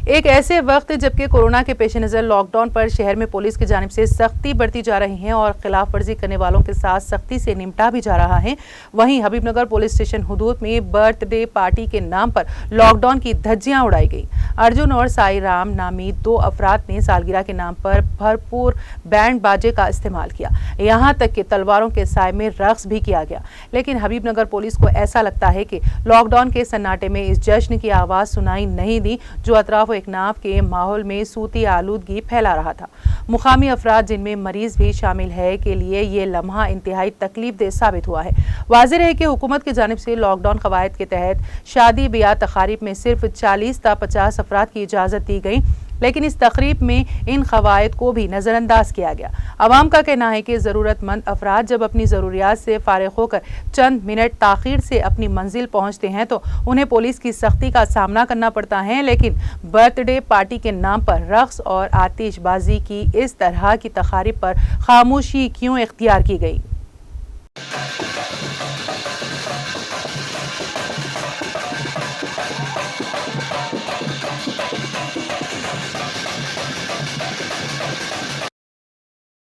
एक ऐसे वक्त जबकि कोरोना के पेश नज़र लॉकडाउन पर शहर में पुलिस की जानिब से सख्ती बरती जा रही है और खिलाफ वर्जी करने वालों के साथ सख्ती से निपटा भी जा रहा है, वहीं हबीबनगर पुलिस स्टेशन हुदूद में बर्थडे पार्टी के नाम पर लॉकडाउन की धज्जियां उड़ाई गई। अर्जुन और साई राम नामी दो अफराद ने सालगिरह के नाम पर भरपूर बैंड बाजे का इस्तेमाल किया, यहाँ तक कि तलवारों के साय में रक्स भी किया गया। लेकिन हबीबनगर पुलिस को ऐसा लगता है कि लॉकडाउन के सन्नाटे में इस जश्न की आवाज़ सुनाई नहीं दी जो अतराफ एक नाव के माहौल में सूती आलूदगी फैला रहा था। मुकामी अफराद जिनमें मरीज भी शामिल है के लिए ये लम्हा इंतहाई तकलीफदेह साबित हुआ है। वाज़ेह है कि हुकूमत की जानिब से लॉकडाउन कवायद के तहत शादी ब्याह तकारीब में सिर्फ 40 ता 50 अफराद की इजाज़त दी गई, लेकिन इस तकरीब में इन कवायद को भी नज़रअंदाज किया गया। अवाम का कहना है कि ज़रूरतमंद अफराद जब अपनी ज़रूरियात से फारिग होकर चंद मिनट ताख़ीर से अपनी मंजिल पहुँचते हैं तो उन्हें पुलिस की सख्ती का सामना करना पड़ता है। लेकिन बर्थडे पार्टी के नाम पर रक्स और आतिशबाजी की इस तरह की तकारीब पर खामोशी क्यों इख्तियार की गई?